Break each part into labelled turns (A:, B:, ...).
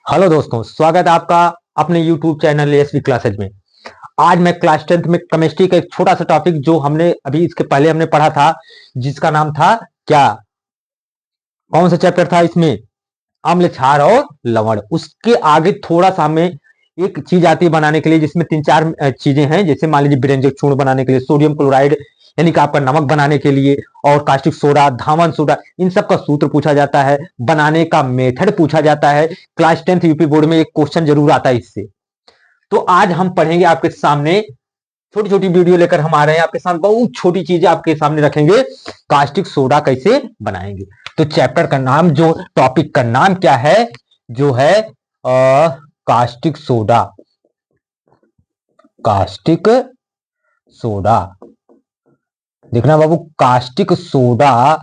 A: Hello दोस्तों, स्वागत है आपका अपने YouTube चैनल एएसवी क्लासेज में। आज मैं क्लास 10th में केमिस्ट्री का एक छोटा सा टॉपिक जो हमने अभी इसके पहले हमने पढ़ा था, जिसका नाम था क्या, कौन सा चैप्टर था इसमें, अम्ल क्षार और लवण। उसके आगे थोड़ा सा हमें एक चीज आती है बनाने के लिए, जिसमें तीन चार चीजें हैं। जैसे मान लीजिए व्यंजक चूर्ण बनाने के लिए सोडियम क्लोराइड यानी कि आपका नमक बनाने के लिए, और कास्टिक सोडा, धामन सोडा, इन सब का सूत्र पूछा जाता है, बनाने का मेथड पूछा जाता है। क्लास 10th यूपी बोर्ड में एक क्वेश्चन जरूर आता है इससे। तो आज हम पढ़ेंगे आपके सामने, छोटी छोटी वीडियो लेकर हम आ रहे हैं आपके सामने, बहुत छोटी चीजें आपके सामने रखेंगे। कास्टिक सोडा कैसे बनाएंगे। तो चैप्टर का नाम, जो टॉपिक का नाम क्या है, जो है कास्टिक सोडा। कास्टिक सोडा, देखना बाबू, कास्टिक सोडा,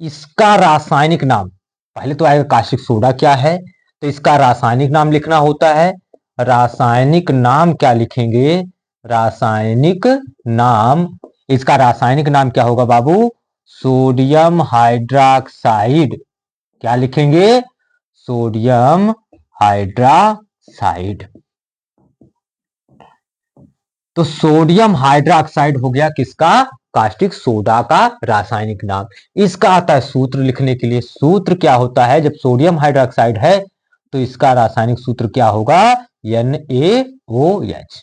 A: इसका रासायनिक नाम, पहले तो आएगा कास्टिक सोडा क्या है, तो इसका रासायनिक नाम लिखना होता है। रासायनिक नाम क्या लिखेंगे, रासायनिक नाम, इसका रासायनिक नाम क्या होगा बाबू, सोडियम हाइड्रोक्साइड। क्या लिखेंगे, सोडियम हाइड्रोक्साइड। तो सोडियम हाइड्रोक्साइड हो गया किसका, कास्टिक सोडा का रासायनिक नाम। इसका आता है सूत्र लिखने के लिए। सूत्र क्या होता है, जब सोडियम हाइड्रोक्साइड है तो इसका रासायनिक सूत्र क्या होगा, NaOH।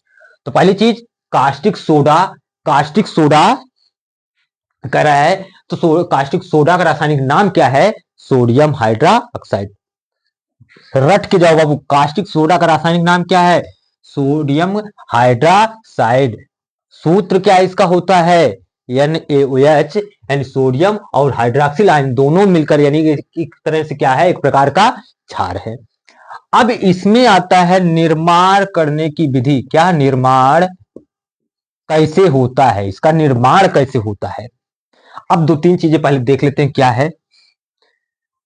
A: तो पहली चीज, कास्टिक सोडा, कास्टिक सोडा कह रहा है तो कास्टिक सोडा का रासायनिक नाम क्या है, सोडियम हाइड्रोक्साइड। रट के जाओ बाबू, कास्टिक सोडा का रासायनिक नाम क्या है, सोडियम हाइड्रोक्साइड। सूत्र क्या इसका होता है, NaOH, यानी सोडियम और हाइड्रोक्सिल आयन दोनों मिलकर, यानी एक तरह से क्या है, एक प्रकार का क्षार है। अब इसमें आता है निर्माण करने की विधि। क्या, निर्माण कैसे होता है, इसका निर्माण कैसे होता है। अब दो तीन चीजें पहले देख लेते हैं क्या है।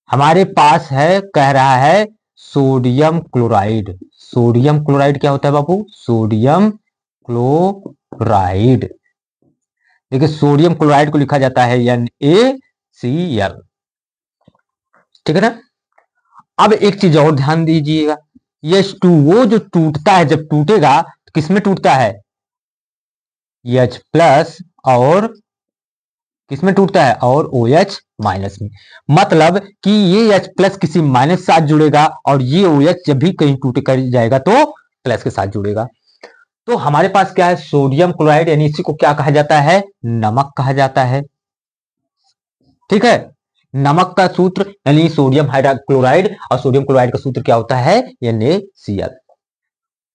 A: हमारे पास है, कह रहा है सोडियम क्लोराइड। सोडियम क्लोराइड क्या होता है बाबू, सोडियम क्लोराइड। देखिए, सोडियम क्लोराइड को लिखा जाता है NaCl, ठीक है ना। अब एक चीज और ध्यान दीजिएगा, H2O जो टूटता है, जब टूटेगा तो किसमें टूटता है, H प्लस, और किसमें टूटता है, और OH माइनस में। मतलब कि ये H प्लस किसी माइनस के साथ जुड़ेगा, और ये OH जब भी कहीं टूट कर जाएगा तो प्लस के साथ जुड़ेगा। तो हमारे पास क्या है, सोडियम क्लोराइड, यानी इसी को क्या कहा जाता है, नमक कहा जाता है, ठीक है। नमक का सूत्र यानी सोडियम हाइड्रोक्लोराइड, और सोडियम क्लोराइड का सूत्र क्या होता है, NaCl।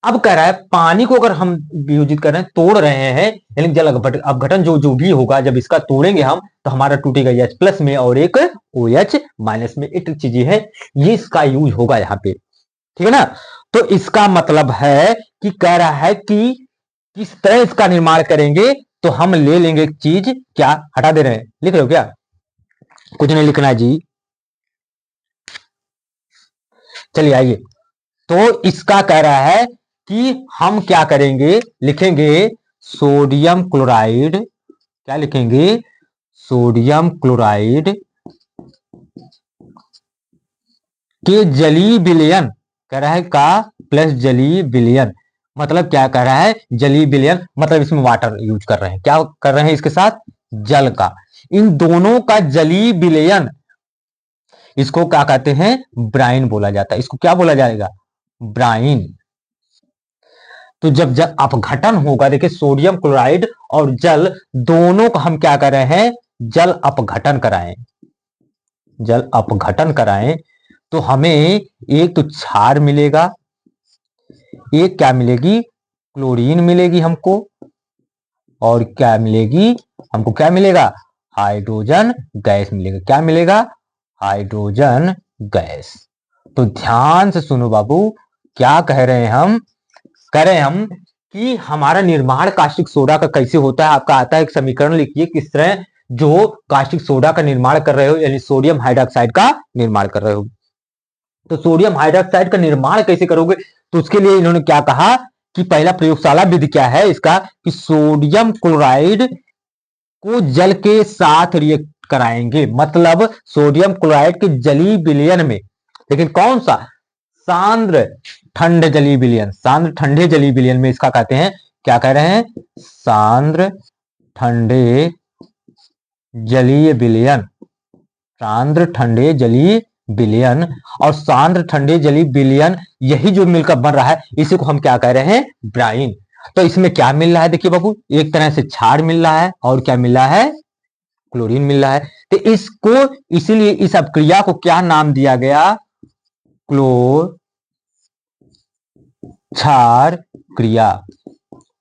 A: अब कह रहा है पानी को अगर हम वियोजित कर रहे हैं, तोड़ रहे हैं, यानी जल अपघटन जो जो भी होगा, जब इसका तोड़ेंगे हम तो हमारा टूटेगा H प्लस में और एक OH माइनस में। एक चीजें है, ये इसका यूज होगा यहाँ पे, ठीक है ना। तो इसका मतलब है कि कह रहा है कि किस तरह इसका निर्माण करेंगे। तो हम ले लेंगे एक चीज, क्या हटा दे रहे हैं, लिख रहे हो क्या, कुछ नहीं लिखना जी, चलिए आइए। तो इसका कह रहा है कि हम क्या करेंगे, लिखेंगे सोडियम क्लोराइड, क्या लिखेंगे, सोडियम क्लोराइड के जलीय विलयन, कह रहा है का प्लस जलीय विलयन। मतलब क्या कह रहा है, जलीय विलयन, मतलब इसमें वाटर यूज कर रहे हैं, क्या कर रहे हैं इसके साथ, जल का। इन दोनों का जलीय विलयन, इसको क्या कहते हैं, ब्राइन बोला जाता है। इसको क्या बोला जाएगा, ब्राइन। तो जब जल अपघटन होगा, देखिए सोडियम क्लोराइड और जल दोनों का हम क्या कर रहे हैं, जल अपघटन कराएं, जल अपघटन कराएं, तो हमें एक तो क्षार मिलेगा, एक क्या मिलेगी, क्लोरीन मिलेगी हमको, और क्या मिलेगी हमको, क्या मिलेगा, हाइड्रोजन गैस मिलेगा। क्या मिलेगा, हाइड्रोजन गैस। तो ध्यान से सुनो बाबू, क्या कह रहे हैं हम, कह रहे हैं हम कि हमारा निर्माण कास्टिक सोडा का कैसे होता है। आपका आता है एक समीकरण, लिखिए किस तरह जो कास्टिक सोडा का निर्माण कर रहे हो, यानी सोडियम हाइड्रोक्साइड का निर्माण कर रहे हो। तो सोडियम हाइड्रोक्साइड का निर्माण कैसे करोगे, तो उसके लिए इन्होंने क्या कहा कि पहला प्रयोगशाला विधि क्या है इसका, कि सोडियम क्लोराइड को जल के साथ रिएक्ट कराएंगे। मतलब सोडियम क्लोराइड के जलीय विलयन में, लेकिन कौन सा, सांद्र ठंडे जलीय विलयन, सांद्र ठंडे जलीय विलयन में इसका कहते हैं, क्या कह रहे हैं, सांद्र ठंडे जलीय विलयन, सांद्र ठंडे जलीय विलयन। और सांद्र ठंडे जलीय विलयन यही जो मिलकर बन रहा है इसी को हम क्या कह रहे हैं, ब्राइन। तो इसमें क्या मिल रहा है, देखिए बाबू, एक तरह से क्षार मिल रहा है और क्या मिल रहा है, क्लोरीन मिल रहा है। तो इसको इसीलिए इस अपक्रिया को क्या नाम दिया गया, क्लोर क्षार क्रिया।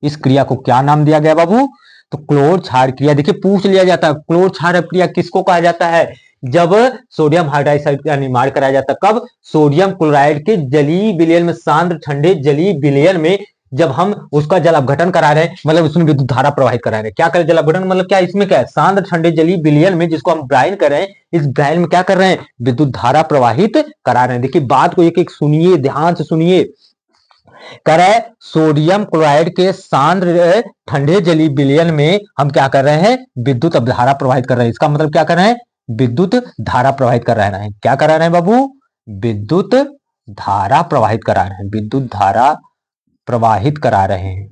A: इस क्रिया को क्या नाम दिया गया बाबू, तो क्लोर क्षार क्रिया। देखिए पूछ लिया जाता है क्लोर क्षार अपक्रिया किसको कहा जाता है, जब सोडियम हाइड्रोक्साइड का निर्माण कराया जाता है, कब, सोडियम क्लोराइड के जलीय विलयन में, सांद्र ठंडे जलीय विलयन में जब हम उसका जल अपघटन करा रहे हैं, मतलब उसमें विद्युत धारा प्रवाहित करा रहे हैं। क्या करें, जल अपघटन मतलब क्या, इसमें क्या है, सांद्र ठंडे जलीय विलयन में जिसको हम ब्राइन कर रहे हैं, इस ब्राइन में क्या कर रहे हैं, विद्युत धारा प्रवाहित करा रहे हैं। देखिए बात को एक एक सुनिए, ध्यान से सुनिए। कर रहे सोडियम क्लोराइड के सांद्र ठंडे जलीय विलयन में हम क्या कर रहे हैं, विद्युत धारा प्रवाहित कर रहे हैं। इसका मतलब क्या कर रहे हैं, विद्युत धारा प्रवाहित कर रहे हैं। क्या करा रहे हैं बाबू, विद्युत धारा प्रवाहित करा रहे हैं, विद्युत धारा प्रवाहित करा रहे हैं।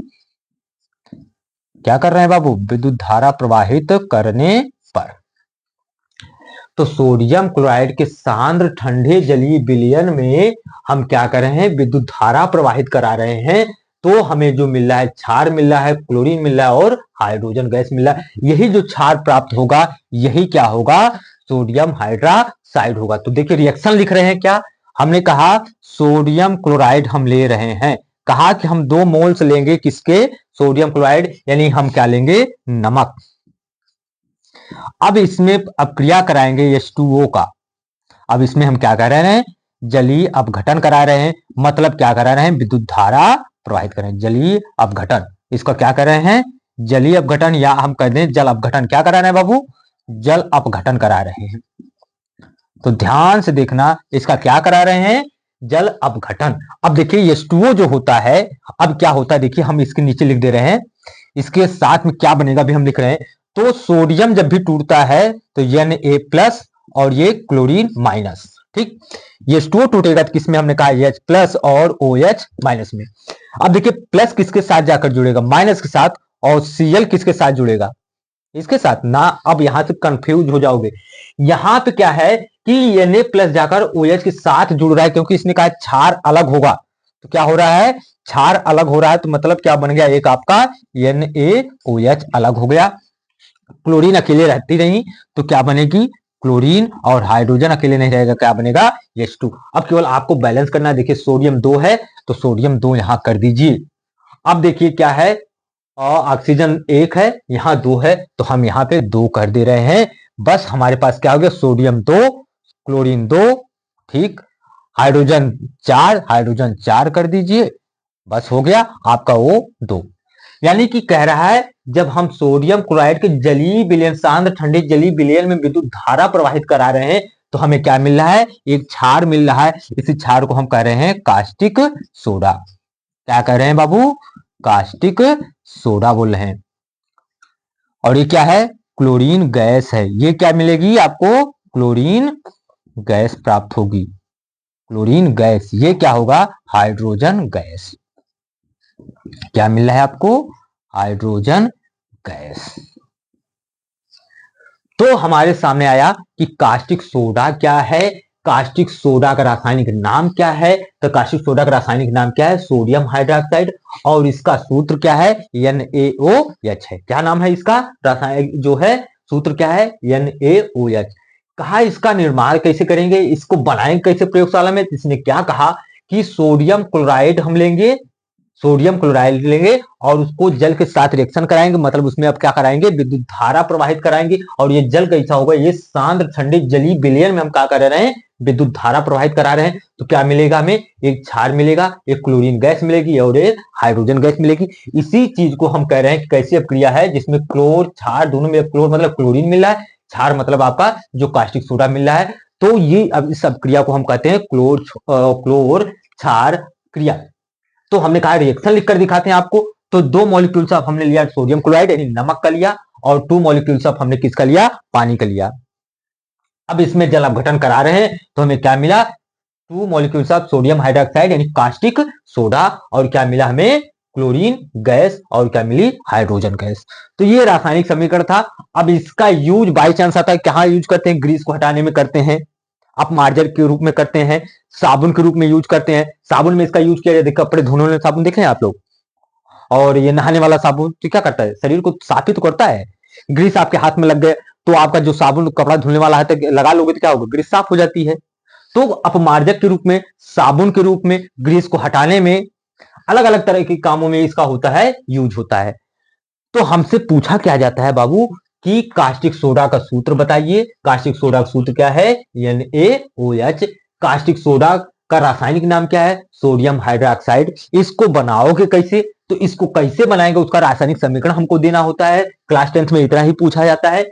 A: क्या कर रहे हैं बाबू, विद्युत धारा प्रवाहित करने पर। तो सोडियम क्लोराइड के सांद्र ठंडे जलीय विलयन में हम क्या कर रहे हैं, विद्युत धारा प्रवाहित करा रहे हैं। तो हमें जो मिल रहा है, क्षार मिल रहा है, क्लोरीन मिल रहा है और हाइड्रोजन गैस मिल रहा है। यही जो क्षार प्राप्त होगा यही क्या होगा, सोडियम हाइड्रोक्साइड होगा। तो देखिए रिएक्शन लिख रहे हैं, क्या हमने कहा, सोडियम क्लोराइड हम ले रहे हैं, कहा कि हम 2 मोल्स लेंगे किसके, सोडियम क्लोराइड, यानी हम क्या लेंगे, नमक। अब इसमें अपक्रिया कराएंगे H2O का। अब इसमें हम क्या कर रहे हैं, जलीय अपघटन करा रहे हैं, मतलब क्या करा रहे हैं, विद्युत धारा प्रवाहित करें, जलीय अपघटन। इसका क्या कर रहे हैं, जलीय अपघटन, या हम कह दें जल अपघटन। क्या करा रहे हैं बाबू, जल अपघटन करा रहे हैं। तो ध्यान से देखना, इसका क्या करा रहे हैं, जल अपघटन। अब देखिए H2O जो होता है, अब क्या होता है, देखिए हम इसके नीचे लिख दे रहे हैं, इसके साथ में क्या बनेगा भी हम लिख रहे हैं। तो सोडियम जब भी टूटता है तो Na+ और ये क्लोरीन माइनस, ठीक। ये H2O टूटेगा तो किसमें, हमने कहा H+ और OH- में। अब देखिए प्लस किसके साथ जाकर जुड़ेगा, माइनस के साथ, और Cl किसके साथ जुड़ेगा, इसके साथ ना। अब यहां से कंफ्यूज हो जाओगे, यहां पे क्या है कि Na+ जाकर OH के साथ जुड़ रहा है, क्योंकि इसने कहा क्षार अलग होगा। तो क्या हो रहा है, क्षार अलग हो रहा है, तो मतलब क्या बन गया, एक आपका NaOH अलग हो गया। क्लोरीन अकेले रहती नहीं, तो क्या बनेगी, क्लोरीन, और हाइड्रोजन अकेले नहीं रहेगा, क्या बनेगा, H2। अब केवल आपको बैलेंस करना है। देखिए सोडियम 2 है तो सोडियम 2 यहां कर दीजिए। अब देखिए क्या है, ऑक्सीजन 1 है, यहां 2 है, तो हम यहां पे 2 कर दे रहे हैं। बस हमारे पास क्या हो गया, सोडियम 2, क्लोरीन 2, ठीक। हाइड्रोजन 4, हाइड्रोजन 4 कर दीजिए, बस हो गया आपका O2। यानी कि कह रहा है, जब हम सोडियम क्लोराइड के जलीय विलयन, सांद्र ठंडे जलीय विलयन में विद्युत धारा प्रवाहित करा रहे हैं, तो हमें क्या मिल रहा है, एक क्षार मिल रहा है। इसी क्षार को हम कह रहे हैं कास्टिक सोडा। क्या कह रहे हैं बाबू, कास्टिक सोडा बोल रहे हैं। और ये क्या है, क्लोरीन गैस है। ये क्या मिलेगी आपको, क्लोरीन गैस प्राप्त होगी, क्लोरीन गैस। ये क्या होगा, हाइड्रोजन गैस। क्या मिल रहा है आपको, हाइड्रोजन गैस। तो हमारे सामने आया कि कास्टिक सोडा क्या है, कास्टिक सोडा का रासायनिक नाम क्या है। तो कास्टिक सोडा का रासायनिक नाम क्या है, सोडियम हाइड्रोक्साइड, और इसका सूत्र क्या है, NaOH है। क्या नाम है इसका, रासायनिक जो है सूत्र क्या है, NaOH। कहा इसका निर्माण कैसे करेंगे, इसको बनाएंगे कैसे प्रयोगशाला में। इसने क्या कहा कि सोडियम क्लोराइड हम लेंगे, सोडियम क्लोराइड लेंगे और उसको जल के साथ रिएक्शन कराएंगे, मतलब उसमें अब क्या कराएंगे, विद्युत धारा प्रवाहित कराएंगे। और ये जल कैसा होगा, ये सांद्र ठंडे जलीय विलयन में हम क्या कर रहे हैं, विद्युत धारा प्रवाहित करा रहे हैं। तो क्या मिलेगा हमें, एक क्षार मिलेगा, एक क्लोरीन गैस मिलेगी और एक हाइड्रोजन गैस मिलेगी। इसी चीज को हम कह रहे हैं कि कैसी अपक्रिया है, जिसमें क्लोर क्षार दोनों में, क्लोर मतलब क्लोरीन मिल रहा है, क्षार मतलब आपका जो कास्टिक सोडा मिल रहा है। तो ये अब इस अपक्रिया को हम कहते हैं क्लोर क्षार क्रिया। तो हमने कहा रिएक्शन लिखकर दिखाते हैं आपको। तो 2 मॉलिक्यूल्स ऑफ हमने लिया सोडियम क्लोराइड यानी नमक का लिया, और 2 मॉलिक्यूल्स ऑफ हमने किसका लिया, पानी का लिया। अब इसमें जल अपघटन करा रहे हैं तो हमें क्या मिला, 2 मॉलिक्यूल्स ऑफ सोडियम हाइड्रोक्साइड यानी कास्टिक सोडा, और क्या मिला हमें, क्लोरीन गैस, और क्या मिली, हाइड्रोजन गैस। तो ये रासायनिक समीकरण था। अब इसका यूज बाई चांस आता है, कहाँ यूज करते हैं, ग्रीस को हटाने में करते हैं, अपमार्जक के रूप में करते हैं, साबुन के रूप में यूज करते हैं। साबुन में इसका यूज किया जाता है, कपड़े धोने वाले साबुन देखे हैं आप लोग, और ये नहाने वाला साबुन तो क्या करता है, शरीर को साफ ही तो करता है। ग्रीस आपके हाथ में लग गए तो आपका जो साबुन कपड़ा धुलने वाला है तो लगा लोगे तो क्या होगा, ग्रीस साफ हो जाती है। तो अपमार्जक के रूप में, साबुन के रूप में, ग्रीस को हटाने में, अलग अलग तरह के कामों में इसका होता है, यूज होता है। तो हमसे पूछा क्या जाता है बाबू कि कास्टिक सोडा का सूत्र बताइए। कास्टिक सोडा का सूत्र क्या है, NaOH। कास्टिक सोडा का रासायनिक नाम क्या है, सोडियम हाइड्रोक्साइड। इसको बनाओगे कैसे, तो इसको कैसे बनाएंगे उसका रासायनिक समीकरण हमको देना होता है। क्लास 10th में इतना ही पूछा जाता है।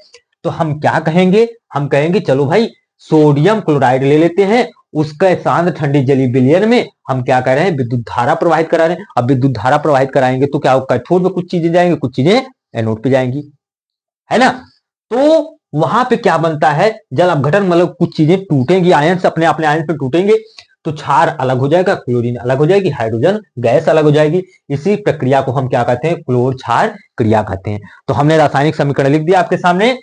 A: तो हम क्या कहेंगे, हम कहेंगे चलो भाई सोडियम क्लोराइड ले लेते हैं, उसके साथ ठंडी जली विलयन में हम क्या कर रहे हैं, विद्युत धारा प्रवाहित करा रहे हैं। अब विद्युत धारा प्रवाहित कराएंगे तो क्या होगा, कैथोड में कुछ चीजें जाएंगी, कुछ चीजें एनोड पे जाएंगी, है ना। तो वहां पे क्या बनता है, जल अपघटन, मतलब कुछ चीजें टूटेंगी, आयंस अपने अपने आयंस पे टूटेंगे, तो क्षार अलग हो जाएगा, क्लोरीन अलग हो जाएगी, हाइड्रोजन गैस अलग हो जाएगी। इसी प्रक्रिया को हम क्या कहते हैं, क्लोर क्षार क्रिया कहते हैं। तो हमने रासायनिक समीकरण लिख दिया आपके सामने,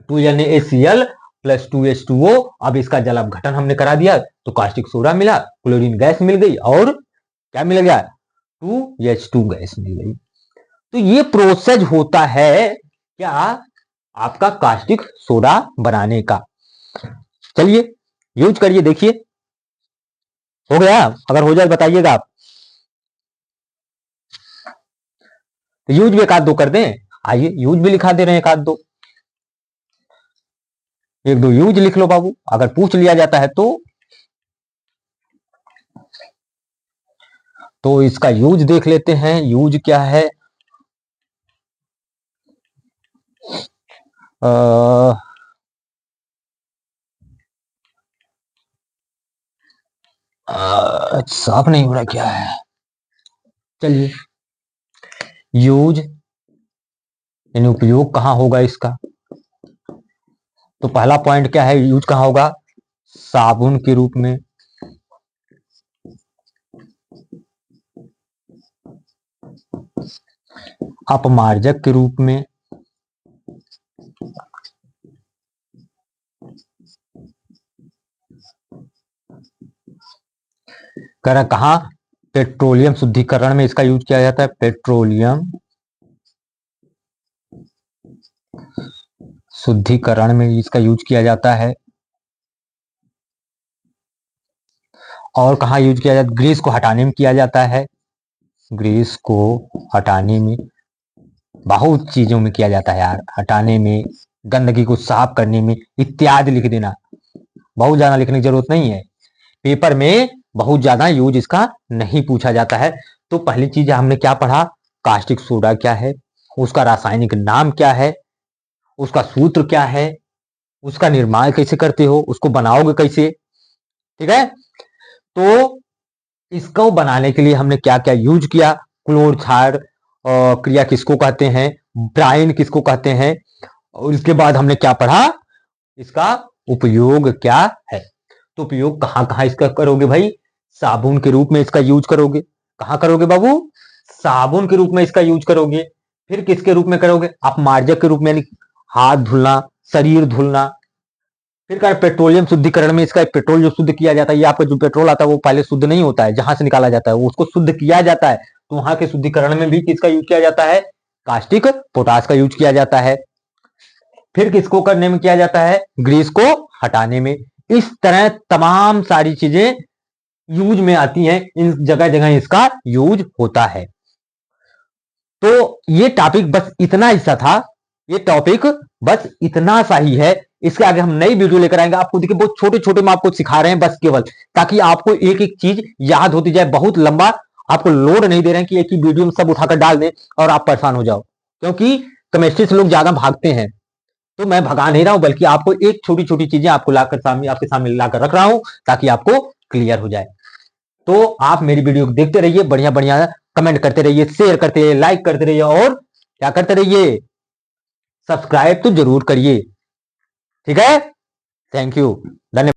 A: 2NaCl प्लस 2H2O। अब इसका जल अपघटन हमने करा दिया तो कास्टिक सोडा मिला, क्लोरीन गैस मिल गई, और क्या मिल गया, 2H2 गैस मिल गई। तो ये प्रोसेस होता है क्या, आपका कास्टिक सोडा बनाने का। चलिए यूज करिए, देखिए हो गया, अगर हो जाए बताइएगा आप। तो यूज भी एक आध दो कर दें, आइए यूज भी लिखा दे रहे हैं एक आध दो, एक दो यूज लिख लो बाबू, अगर पूछ लिया जाता है तो इसका यूज देख लेते हैं। यूज क्या है, साफ नहीं हो रहा क्या है, चलिए यूज यानी उपयोग कहां होगा इसका। तो पहला पॉइंट क्या है, यूज कहां होगा, साबुन के रूप में, अपमार्जक के रूप में, कह रहा कहा, पेट्रोलियम शुद्धिकरण में इसका यूज किया जाता है, पेट्रोलियम शुद्धिकरण में इसका यूज किया जाता है। और कहा यूज किया जाता है, ग्रीस को हटाने में किया जाता है, ग्रीस को हटाने में, बहुत चीजों में किया जाता है यार, हटाने में, गंदगी को साफ करने में इत्यादि लिख देना, बहुत ज्यादा लिखने की जरूरत नहीं है, पेपर में बहुत ज्यादा यूज इसका नहीं पूछा जाता है। तो पहली चीज हमने क्या पढ़ा, कास्टिक सोडा क्या है, उसका रासायनिक नाम क्या है, उसका सूत्र क्या है, उसका निर्माण कैसे करते हो, उसको बनाओगे कैसे, ठीक है। तो इसको बनाने के लिए हमने क्या क्या यूज किया, क्लोर क्षार क्रिया किसको कहते हैं, ब्राइन किसको कहते हैं, और इसके बाद हमने क्या पढ़ा, इसका उपयोग क्या है। तो उपयोग कहां कहां इसका करोगे भाई, साबुन के रूप में इसका यूज करोगे, कहां करोगे बाबू, साबुन के रूप में इसका यूज करोगे। फिर किसके रूप में करोगे, अपमार्जक के रूप में, यानी हाथ धुलना, शरीर धुलना। फिर क्या, पेट्रोलियम शुद्धिकरण में इसका पेट्रोल जो शुद्ध किया जाता है, ये आपका जो पेट्रोल आता है वो पहले शुद्ध नहीं होता है, जहां से निकाला जाता है वो उसको शुद्ध किया जाता है, तो वहां के शुद्धिकरण में भी किसका यूज किया जाता है, कास्टिक पोटास का यूज किया जाता है। फिर किसको करने में किया जाता है, ग्रीस को हटाने में। इस तरह तमाम सारी चीजें यूज में आती हैं, इन जगह जगह इसका यूज होता है। तो ये टॉपिक बस इतना हिस्सा था, ये टॉपिक बस इतना सा ही है। इसके आगे हम नई वीडियो लेकर आएंगे, आपको देखिए बहुत छोटे छोटे में आपको सिखा रहे हैं बस केवल, ताकि आपको एक एक चीज याद होती जाए, बहुत लंबा आपको लोड नहीं दे रहे हैं कि एक ही वीडियो में सब उठाकर डाल दें और आप परेशान हो जाओ, क्योंकि केमिस्ट्री से लोग ज्यादा भागते हैं। तो मैं भगा नहीं रहा हूं, बल्कि आपको एक छोटी छोटी चीजें आपको लाकर सामने, आपके सामने लाकर रख रहा हूं, ताकि आपको क्लियर हो जाए। तो आप मेरी वीडियो को देखते रहिए, बढ़िया बढ़िया कमेंट करते रहिए, शेयर करते रहिए, लाइक करते रहिए, और क्या करते रहिए, सब्सक्राइब तो जरूर करिए, ठीक है। थैंक यू, धन्यवाद।